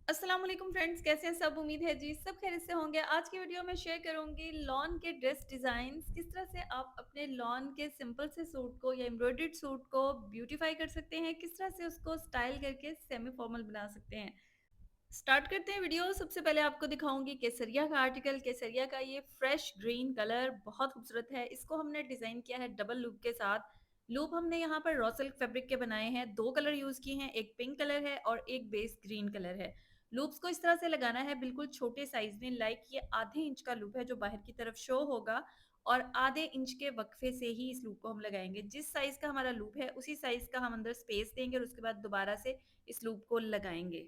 अस्सलाम वालेकुम फ्रेंड्स, कैसे हैं सब? उम्मीद है जी सब खैरियत से होंगे। आज की वीडियो में शेयर करूंगी लॉन के ड्रेस डिज़ाइंस, किस तरह से आप अपने लॉन के सिंपल से सूट को या एम्ब्रॉयडर्ड सूट को ब्यूटीफाई कर सकते हैं, किस तरह से उसको स्टाइल करके सेमी फॉर्मल बना सकते हैं। स्टार्ट करते हैं वीडियो। सबसे पहले आपको दिखाऊंगी केसरिया का आर्टिकल। केसरिया का ये फ्रेश ग्रीन कलर बहुत खूबसूरत है। इसको हमने डिजाइन किया है डबल लूप के साथ। लूप हमने यहाँ पर रॉ सिल्क फैब्रिक के बनाए हैं। दो कलर यूज किए हैं, एक पिंक कलर है और एक बेस ग्रीन कलर है। लूप्स को इस तरह से लगाना है बिल्कुल छोटे साइज में, लाइक ये आधे इंच का लूप है जो बाहर की तरफ शो होगा और आधे इंच के वक्फे से ही इस लूप को हम लगाएंगे। जिस साइज का हमारा लूप है उसी साइज का हम अंदर स्पेस देंगे और उसके बाद दोबारा से इस लूप को लगाएंगे।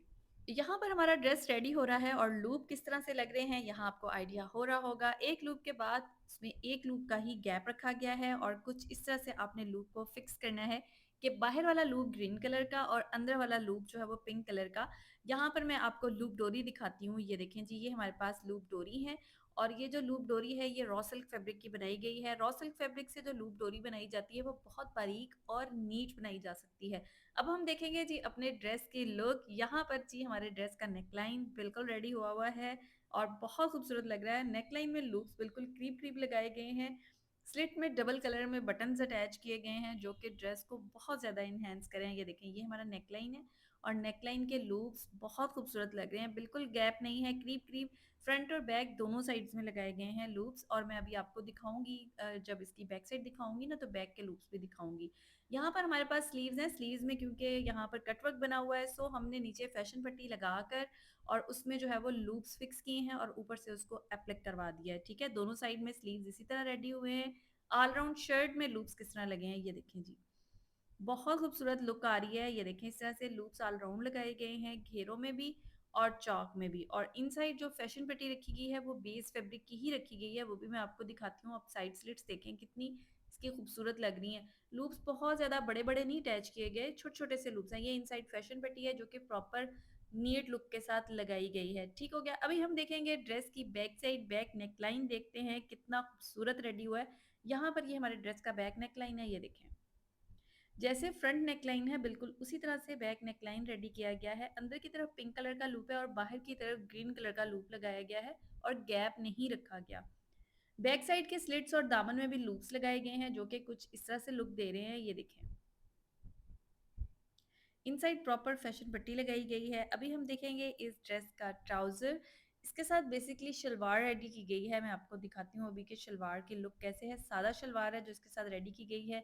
यहाँ पर हमारा ड्रेस रेडी हो रहा है और लूप किस तरह से लग रहे हैं यहाँ आपको आइडिया हो रहा होगा। एक लूप के बाद उसमें एक लूप का ही गैप रखा गया है और कुछ इस तरह से आपने लूप को फिक्स करना है कि बाहर वाला लूप ग्रीन कलर का और अंदर वाला लूप जो है वो पिंक कलर का। यहाँ पर मैं आपको लूप डोरी दिखाती हूँ। ये देखें जी, ये हमारे पास लूप डोरी है और ये जो लूप डोरी है ये रॉ सिल्क फैब्रिक की बनाई गई है। रॉ सिल्क फैब्रिक से जो लूप डोरी बनाई जाती है वो बहुत बारीक और नीट बनाई जा सकती है। अब हम देखेंगे जी अपने ड्रेस की लुक। यहाँ पर जी हमारे ड्रेस का नेकलाइन बिल्कुल रेडी हुआ हुआ है और बहुत खूबसूरत लग रहा है। नेकलाइन में लूप्स बिल्कुल क्रीप क्रीप लगाए गए हैं। स्लिट में डबल कलर में बटन्स अटैच किए गए हैं जो कि ड्रेस को बहुत ज़्यादा इन्हेंस करें। ये देखें, ये हमारा नेकलाइन है और नेकलाइन के लूप्स बहुत खूबसूरत लग रहे हैं। बिल्कुल गैप नहीं है, क्रीप क्रीप फ्रंट और बैक दोनों साइड्स में लगाए गए हैं लूप्स। और मैं अभी आपको दिखाऊंगी, जब इसकी बैक साइड दिखाऊंगी ना तो बैक के लूप्स भी दिखाऊंगी। यहाँ पर हमारे पास स्लीव्स हैं। स्लीव्स में क्योंकि यहाँ पर कटवर्क बना हुआ है सो हमने नीचे फैशन पट्टी लगाकर और उसमें जो है वो लूप्स फिक्स किए हैं और ऊपर से उसको एप्लिक करवा दिया है। ठीक है, दोनों साइड में स्लीव्स इसी तरह रेडी हुए हैं। ऑल राउंड शर्ट में लूप्स किस तरह लगे हैं ये देखें जी, बहुत खूबसूरत लुक आ रही है। ये देखें, इस तरह से लूप्स ऑल राउंड लगाए गए हैं, घेरों में भी और चौक में भी। और इनसाइड जो फैशन पट्टी रखी गई है वो बेस फैब्रिक की ही रखी गई है, वो भी मैं आपको दिखाती हूँ। आप साइड स्लिट्स देखें कितनी इसकी खूबसूरत लग रही हैं। लूप्स बहुत ज़्यादा बड़े बड़े नहीं अटैच किए गए, छोटे छोटे से लूप्स हैं। ये इनसाइड फैशन पट्टी है जो कि प्रॉपर नीट लुक के साथ लगाई गई है। ठीक हो गया। अभी हम देखेंगे ड्रेस की बैक साइड। बैक नेकलाइन देखते हैं कितना खूबसूरत रेडी हुआ है। यहाँ पर ये हमारे ड्रेस का बैक नेकलाइन है। ये देखें, जैसे फ्रंट नेकलाइन है बिल्कुल उसी तरह से बैक नेकलाइन रेडी किया गया है। अंदर की तरफ पिंक कलर का लूप है और बाहर की तरफ ग्रीन कलर का लूप लगाया गया है और गैप नहीं रखा गया। बैक साइड के स्लिट्स और दामन में भी लूप्स लगाए गए हैं जो कि कुछ इस तरह से लुक दे रहे हैं। ये देखें, इनसाइड प्रॉपर फैशन पट्टी लगाई गई है। अभी हम देखेंगे इस ड्रेस का ट्राउजर। इसके साथ बेसिकली शलवार रेडी की गई है। मैं आपको दिखाती हूँ अभी कि शलवार की लुक कैसे है। सादा शलवार है जो इसके साथ रेडी की गई है।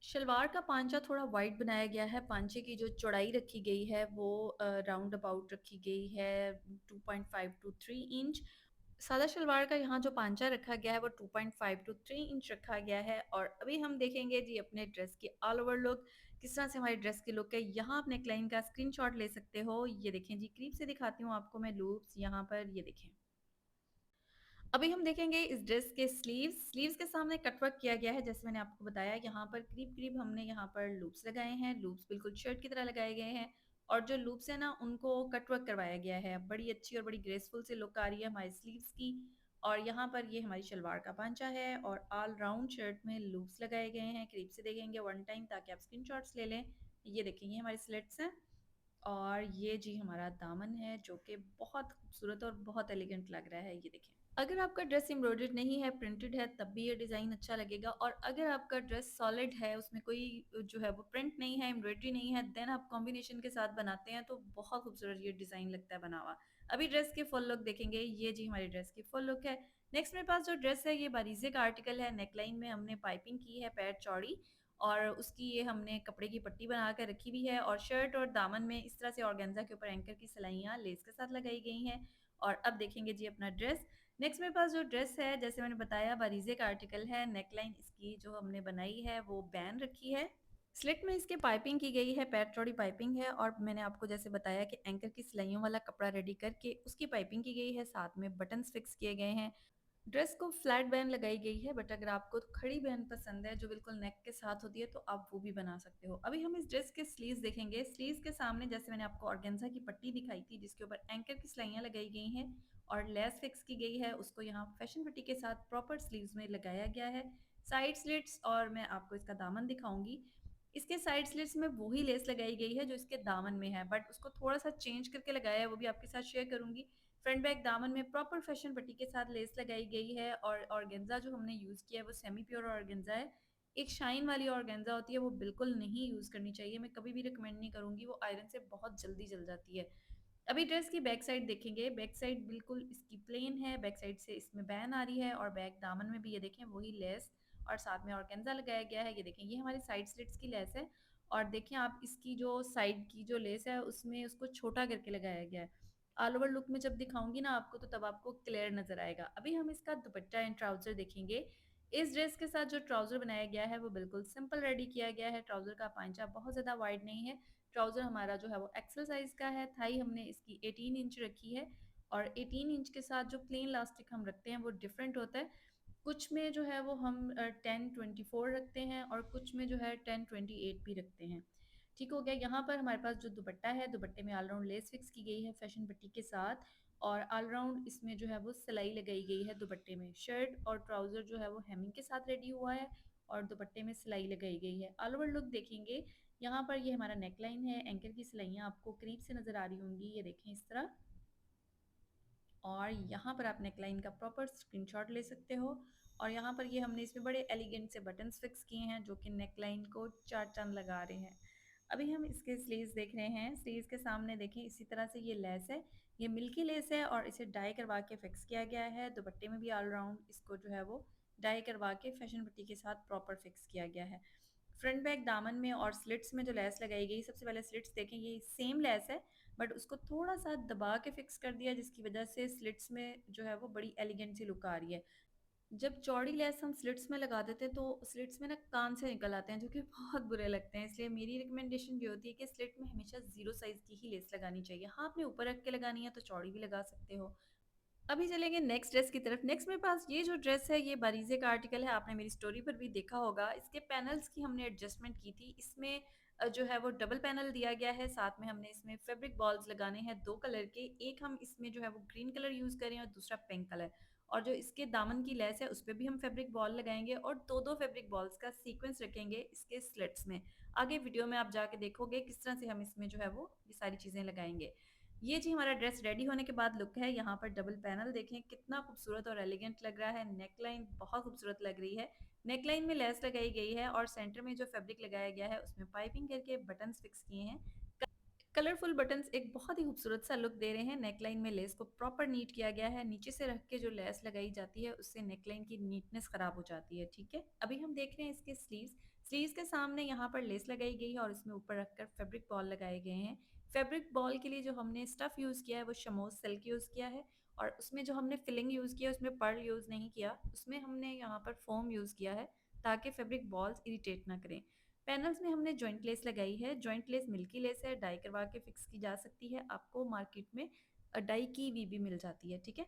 शलवार का पांचा थोड़ा वाइड बनाया गया है। पांचे की जो चौड़ाई रखी गई है वो राउंड अबाउट रखी गई है 2.5 टू 3 इंच। सादा शलवार का यहाँ जो पांचा रखा गया है वो 2.5 टू 3 इंच रखा गया है। और अभी हम देखेंगे जी अपने ड्रेस की ऑल ओवर लुक, किस तरह से हमारी ड्रेस की लुक है। यहाँ आप नेकलाइन का स्क्रीनशॉट ले सकते हो। ये देखें जी, क्रीप से दिखाती हूँ आपको मैं लूप्स। यहाँ पर ये देखें, अभी हम देखेंगे इस ड्रेस के स्लीव्स। स्लीव्स के सामने कटवर्क किया गया है जैसे मैंने आपको बताया। यहाँ पर करीब करीब हमने यहाँ पर लूप्स लगाए हैं। लूप्स बिल्कुल शर्ट की तरह लगाए गए हैं और जो लूप्स है ना उनको कटवर्क करवाया गया है। बड़ी अच्छी और बड़ी ग्रेसफुल से लुक आ रही है हमारी स्लीव्स की। और यहाँ पर ये हमारी शलवार का पांचा है और ऑल राउंड शर्ट में लूप्स लगाए गए हैं। करीब से देखेंगे वन टाइम ताकि आप स्क्रीनशॉट्स ले लें। ये देखेंगे हमारी स्लेट्स हैं और ये जी हमारा दामन है जो कि बहुत खूबसूरत और बहुत एलिगेंट लग रहा है। ये देखें, अगर आपका ड्रेस एम्ब्रॉयडर्ड नहीं है, प्रिंटेड है, तब भी ये डिज़ाइन अच्छा लगेगा। और अगर आपका ड्रेस सॉलिड है, उसमें कोई जो है वो प्रिंट नहीं है, एम्ब्रॉयडरी नहीं है, देन आप कॉम्बिनेशन के साथ बनाते हैं तो बहुत खूबसूरत ये डिज़ाइन लगता है बना हुआ। अभी ड्रेस की फुल लुक देखेंगे। ये जी हमारी ड्रेस की फुल लुक है। नेक्स्ट मेरे पास जो ड्रेस है ये बारीजे का आर्टिकल है। नेकलाइन में हमने पाइपिंग की है पैर चौड़ी और उसकी ये हमने कपड़े की पट्टी बना कर रखी हुई है। और शर्ट और दामन में इस तरह से ऑर्गेन्जा के ऊपर एंकर की सिलाइयाँ लेस के साथ लगाई गई हैं। और अब देखेंगे जी अपना ड्रेस। नेक्स्ट मेरे पास जो ड्रेस है जैसे मैंने बताया बारीजे का आर्टिकल है। नेकलाइन इसकी जो हमने बनाई है वो बैन रखी है। स्लिट में इसके पाइपिंग की गई है, पैर चौड़ी पाइपिंग है। और मैंने आपको जैसे बताया कि एंकर की सिलाइयों वाला कपड़ा रेडी करके उसकी पाइपिंग की गई है, साथ में बटन्स फिक्स किए गए हैं। ड्रेस को फ्लैट बैन लगाई गई है, बट अगर आपको खड़ी बैन पसंद है जो बिल्कुल नेक के साथ होती है तो आप वो भी बना सकते हो। अभी हम इस ड्रेस के स्लीव्स देखेंगे। स्लीव्स के सामने जैसे मैंने आपको ऑर्गेन्जा की पट्टी दिखाई थी जिसके ऊपर एंकर की सिलाइयाँ लगाई गई हैं और लेस फिक्स की गई है, उसको यहाँ फैशन पट्टी के साथ प्रॉपर स्लीव्स में लगाया गया है। साइड स्लिट्स और मैं आपको इसका दामन दिखाऊंगी। इसके साइड स्लिट्स में वही लेस लगाई गई है जो इसके दामन में है, बट उसको थोड़ा-सा चेंज करके लगाया है, वो भी आपके साथ शेयर करूँगी। फ्रंट बैक दामन में प्रॉपर फैशन पट्टी के साथ लेस लगाई गई है और ऑर्गेन्जा जो हमने यूज़ किया है वो सेमी प्योर ऑर्गेन्जा है। एक शाइन वाली ऑर्गेन्जा होती है वो बिल्कुल नहीं यूज़ करनी चाहिए, मैं कभी भी रिकमेंड नहीं करूँगी, वो आयरन से बहुत जल्दी जल जाती है। अभी ड्रेस की बैक साइड देखेंगे, बैक साइड बिल्कुल इसकी प्लेन है, बैक साइड से इसमें बैन आ रही है और बैक दामन में भी ये देखें वही लेस और साथ में ऑर्गेन्जा लगाया गया है। ये देखें ये हमारी साइड स्लिट्स की लेस है और देखें आप इसकी जो साइड की जो लेस है उसमें उसको छोटा करके लगाया गया है। ऑल ओवर लुक में जब दिखाऊंगी ना आपको तो तब आपको क्लियर नजर आएगा। अभी हम इसका दुपट्टा एंड ट्राउजर देखेंगे। इस ड्रेस के साथ जो ट्राउजर बनाया गया है वो बिल्कुल सिंपल रेडी किया गया है। ट्राउजर का पांचा बहुत ज़्यादा वाइड नहीं है। ट्राउज़र हमारा जो है वो एक्सल साइज़ का है। थाई हमने इसकी 18 इंच रखी है और 18 इंच के साथ जो प्लेन इलास्टिक हम रखते हैं वो डिफरेंट होता है। कुछ में जो है वो हम 10-24 रखते हैं और कुछ में जो है 10-28 भी रखते हैं। ठीक हो गया। यहाँ पर हमारे पास जो दुपट्टा है, दुपट्टे में ऑल राउंड लेस फिक्स की गई है फैशन पट्टी के साथ और ऑल राउंड इसमें जो है वो सिलाई लगाई गई है दुपट्टे में। शर्ट और ट्राउज़र जो है वो हेमिंग के साथ रेडी हुआ है और दुपट्टे में सिलाई लगाई गई है। ऑल ओवर लुक देखेंगे, यहाँ पर ये हमारा नेक लाइन है, एंकल की सिलाइयाँ आपको करीब से नज़र आ रही होंगी, ये देखें इस तरह। और यहाँ पर आप नेकलाइन का प्रॉपर स्क्रीनशॉट ले सकते हो और यहाँ पर ये हमने इसमें बड़े एलिगेंट से बटन्स फिक्स किए हैं जो कि नेकलाइन को चार चांद लगा रहे हैं। अभी हम इसके स्लीव्स देख रहे हैं। स्लीव्स के सामने देखें इसी तरह से ये लेस है, ये मिल्की लेस है और इसे डाई करवा के फिक्स किया गया है। दुपट्टे में भी ऑल राउंड इसको जो है वो डाई करवा के फैशन पट्टी के साथ प्रॉपर फिक्स किया गया है। फ्रंट बैक दामन में और स्लिट्स में जो लेस लगाई गई, सबसे पहले स्लिट्स देखें, ये सेम लेस है बट उसको थोड़ा सा दबा के फिक्स कर दिया जिसकी वजह से स्लिट्स में जो है वो बड़ी एलिगेंट सी लुक आ रही है। जब चौड़ी लेस हम स्लिट्स में लगा देते हैं तो स्लिट्स में ना कान से निकल आते हैं जो कि बहुत बुरे लगते हैं, इसलिए मेरी रिकमेंडेशन ये होती है कि स्लिट में हमेशा जीरो साइज़ की ही लेस लगानी चाहिए। हाँ, आपने ऊपर रख के लगानी है तो चौड़ी भी लगा सकते हो। अभी चलेंगे नेक्स्ट ड्रेस की तरफ। नेक्स्ट मेरे पास ये जो ड्रेस है ये बारीज़े का आर्टिकल है, आपने मेरी स्टोरी पर भी देखा होगा। इसके पैनल्स की हमने एडजस्टमेंट की थी। इसमें जो है वो डबल पैनल दिया गया है, साथ में हमने इसमें फैब्रिक बॉल्स लगाने हैं 2 कलर के। एक हम इसमें जो है वो ग्रीन कलर यूज़ करें और दूसरा पिंक कलर। और जो इसके दामन की लेस है उस पे भी हम फैब्रिक बॉल लगाएँगे और 2-2 फैब्रिक बॉल्स का सीक्वेंस रखेंगे इसके स्लिट्स में। आगे वीडियो में आप जाके देखोगे किस तरह से हम इसमें जो है वो ये सारी चीज़ें लगाएँगे। ये जी हमारा ड्रेस रेडी होने के बाद लुक है। यहाँ पर डबल पैनल देखें कितना खूबसूरत और एलिगेंट लग रहा है। नेक लाइन बहुत खूबसूरत लग रही है। नेक लाइन में लेस लगाई गई है और सेंटर में जो फैब्रिक लगाया गया है उसमें पाइपिंग करके बटन्स फिक्स किए हैं। कलरफुल बटन्स एक बहुत ही खूबसूरत सा लुक दे रहे हैं। नेकलाइन में लेस को प्रॉपर नीट किया गया है। नीचे से रख के जो लेस लगाई जाती है उससे नेकलाइन की नीटनेस खराब हो जाती है। ठीक है, अभी हम देख रहे हैं इसके स्लीव्स। स्लीव्स के सामने यहाँ पर लेस लगाई गई है और इसमें ऊपर रखकर फैब्रिक बॉल लगाए गए हैं। फैब्रिक बॉल के लिए जो हमने स्टफ यूज़ किया है वो शमोज सिल्क यूज़ किया है और उसमें जो हमने फिलिंग यूज़ किया उसमें पर्ल यूज़ नहीं किया, उसमें हमने यहाँ पर फोम यूज़ किया है ताकि फैब्रिक बॉल्स इरिटेट ना करें। पैनल्स में हमने जॉइंट लेस लगाई है। जॉइंट लेस मिल्की लेस है, डाई करवा के फिक्स की जा सकती है। आपको मार्केट में डाई की हुई भी मिल जाती है। ठीक है,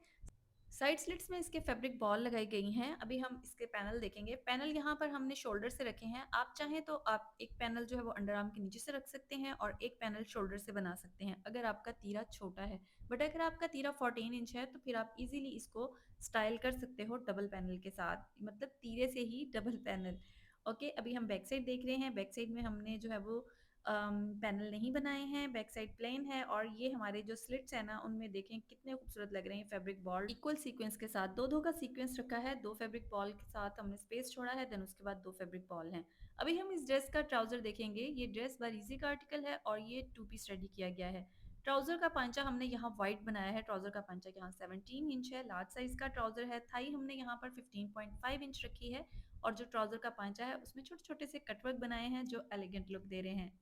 साइड स्लिट्स में इसके फैब्रिक बॉल लगाई गई हैं। अभी हम इसके पैनल देखेंगे। पैनल यहाँ पर हमने शोल्डर से रखे हैं। आप चाहें तो आप एक पैनल जो है वो अंडर आर्म के नीचे से रख सकते हैं और एक पैनल शोल्डर से बना सकते हैं अगर आपका तीरा छोटा है। बट अगर आपका तीरा 14 इंच है तो फिर आप इजीली इसको स्टाइल कर सकते हो डबल पैनल के साथ, मतलब तीरे से ही डबल पैनल। ओके, अभी हम बैक साइड देख रहे हैं। बैक साइड में हमने जो है वो पैनल नहीं बनाए हैं, बैक साइड प्लेन है और ये हमारे जो स्लिट्स है ना उनमें देखें कितने खूबसूरत लग रहे हैं। फैब्रिक बॉल इक्वल सीक्वेंस के साथ दो का सीक्वेंस रखा है। 2 फैब्रिक बॉल के साथ हमने स्पेस छोड़ा है, देन उसके बाद 2 फैब्रिक बॉल हैं। अभी हम इस ड्रेस का ट्राउजर देखेंगे। ये ड्रेस बारीजी का आर्टिकल है और ये 2 पीस रेडी किया गया है। ट्राउजर का पांचा हमने यहाँ वाइट बनाया है। ट्राउजर का पांचा यहाँ 17 इंच है, लार्ज साइज का ट्राउजर है। थाई हमने यहाँ पर 15.5 इंच रखी है और जो ट्राउजर का पांचा है उसमें छोटे छोटे से कटवर्क बनाए हैं जो एलिगेंट लुक दे रहे हैं।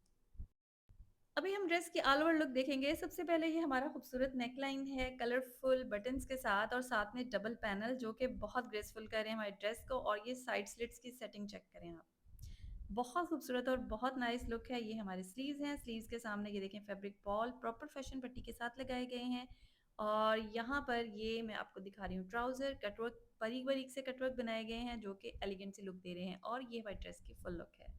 अभी हम ड्रेस की ऑल ओवर लुक देखेंगे। सबसे पहले ये हमारा खूबसूरत नेक लाइन है कलरफुल बटन्स के साथ और साथ में डबल पैनल जो कि बहुत ग्रेसफुल कर रहे हैं हमारे ड्रेस को। और ये साइड स्लिट्स की सेटिंग चेक करें आप, बहुत खूबसूरत और बहुत नाइस लुक है। ये हमारे स्लीव्स हैं। स्लीव्स के सामने ये देखें फैब्रिक बॉल प्रॉपर फैशन पट्टी के साथ लगाए गए हैं और यहाँ पर ये मैं आपको दिखा रही हूँ ट्राउज़र कटवर्क, बारीक बारीक से कटवर्क बनाए गए हैं जो कि एलिगेंट सी लुक दे रहे हैं और ये हमारी ड्रेस की फुल लुक है।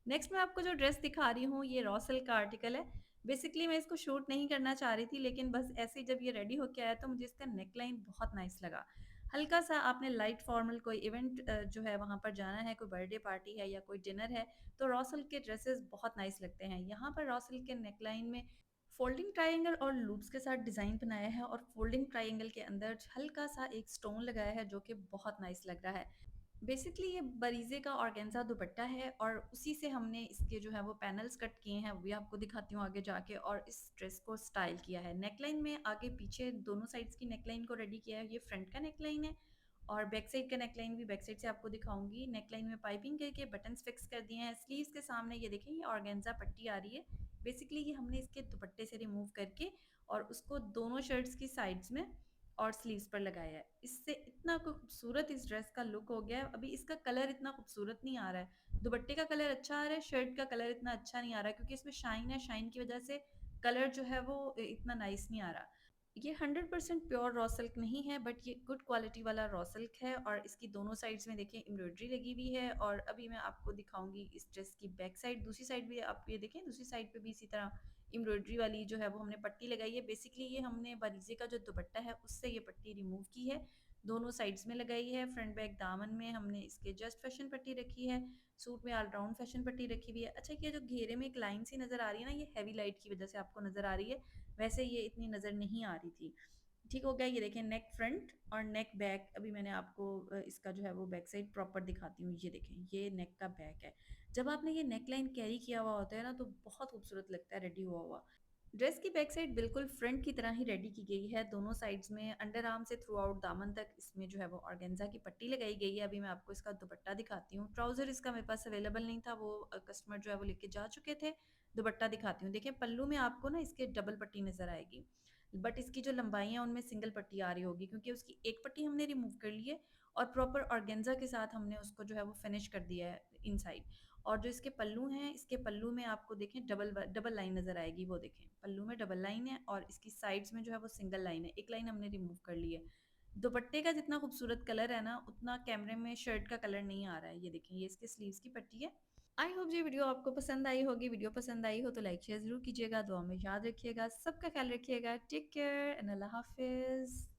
नेक्स्ट मैं आपको जो ड्रेस दिखा रही हूँ ये रॉ सिल्क का आर्टिकल है। बेसिकली मैं इसको शूट नहीं करना चाह रही थी लेकिन बस ऐसे ही जब ये रेडी होके आया तो मुझे इसका नेक लाइन बहुत नाइस लगा। हल्का-सा आपने लाइट फॉर्मल कोई इवेंट जो है वहाँ पर जाना है, कोई बर्थडे पार्टी है या कोई डिनर है, तो रॉ सिल्क के ड्रेसेस बहुत नाइस लगते हैं। यहाँ पर रॉ सिल्क के नेकलाइन में फोल्डिंग ट्रायंगल और लूप्स के साथ डिज़ाइन बनाया है और फोल्डिंग ट्रायंगल के अंदर हल्का-सा एक स्टोन लगाया है जो कि बहुत नाइस लग रहा है। बेसिकली ये बरीज़े का ऑर्गेन्जा दुपट्टा है और उसी से हमने इसके जो है वो पैनल्स कट किए हैं, वो भी आपको दिखाती हूँ आगे जाके, और इस ड्रेस को स्टाइल किया है। नेकलाइन में आगे पीछे दोनों साइड्स की नेकलाइन को रेडी किया है। ये फ्रंट का नेकलाइन है और बैक साइड का नेकलाइन भी बैक साइड से आपको दिखाऊंगी। नेकलाइन में पाइपिंग करके बटन्स फिक्स कर दिए हैं। स्लीव्स के सामने ये देखें, ये ऑर्गेन्जा पट्टी आ रही है। बेसिकली ये हमने इसके दुपट्टे से रिमूव करके और उसको दोनों शर्ट्स की साइड्स में और स्लीव्स पर लगाया है। इससे इतना खूबसूरत इस ड्रेस का लुक हो गया है। अभी इसका कलर इतना खूबसूरत नहीं आ रहा है, दुपट्टे का कलर अच्छा आ रहा है, शर्ट का कलर इतना अच्छा नहीं आ रहा है क्योंकि इसमें शाइन है, शाइन की वजह से कलर जो है वो इतना नाइस नहीं आ रहा। ये 100% प्योर रॉ सिल्क नहीं है, बट ये गुड क्वालिटी वाला रॉ सिल्क है और इसकी दोनों साइड्स में देखिए एम्ब्रॉयडरी लगी हुई है। और अभी मैं आपको दिखाऊंगी इस ड्रेस की बैक साइड। दूसरी साइड भी आप ये देखें, दूसरी साइड पे भी इसी तरह एम्ब्रॉयडरी वाली जो है वो हमने पट्टी लगाई है। बेसिकली ये हमने बारीज़े का जो दुपट्टा है उससे ये पट्टी रिमूव की है, दोनों साइड्स में लगाई है। फ्रंट बैक दामन में हमने इसके जस्ट फैशन पट्टी रखी है, सूट में ऑलराउंड फैशन पट्टी रखी हुई है। अच्छा, ये जो घेरे में एक लाइन सी नज़र आ रही है ना, ये हैवी लाइट की वजह से आपको नज़र आ रही है, वैसे ये इतनी नज़र नहीं आ रही थी। ठीक हो गया। ये देखें, नेक फ्रंट और नेक बैक। अभी मैंने आपको इसका जो है वो बैक साइड प्रॉपर दिखाती हूँ। ये देखें, ये नेक का बैक है। जब आपने ये नेक लाइन कैरी किया हुआ होता है ना, तो बहुत खूबसूरत लगता है रेडी हुआ हुआ। ड्रेस की बैक साइड बिल्कुल फ्रंट की तरह ही रेडी की गई है। दोनों साइड्स में अंडर आर्म से थ्रू आउट दामन तक इसमें जो है वो ऑर्गेन्जा की पट्टी लगाई गई है। अभी मैं आपको इसका दुपट्टा दिखाती हूँ। ट्राउज़र इसका मेरे पास अवेलेबल नहीं था, वो कस्टमर जो है वो लेके जा चुके थे। दुपट्टा दिखाती हूँ। देखिए, पल्लू में आपको ना इसके डबल पट्टी नज़र आएगी, बट इसकी जो लंबाई है उनमें सिंगल पट्टी आ रही होगी क्योंकि उसकी एक पट्टी हमने रिमूव कर ली है और प्रॉपर ऑर्गेन्जा के साथ हमने उसको जो है वो फिनिश कर दिया है इनसाइड। और जो इसके पल्लू हैं, इसके पल्लू में आपको देखें डबल डबल लाइन नज़र आएगी। वो देखें, पल्लू में डबल लाइन है और इसकी साइड्स में जो है वो सिंगल लाइन है। एक लाइन हमने रिमूव कर ली है। दुपट्टे का जितना खूबसूरत कलर है ना, उतना कैमरे में शर्ट का कलर नहीं आ रहा है। ये देखें, ये इसके स्लीव्स की पट्टी है। आई होप ये वीडियो आपको पसंद आई होगी। वीडियो पसंद आई हो तो लाइक शेयर ज़रूर कीजिएगा, दुआ में याद रखिएगा, सबका ख्याल रखिएगा। टेक केयर एंड अल्लाह हाफिज़।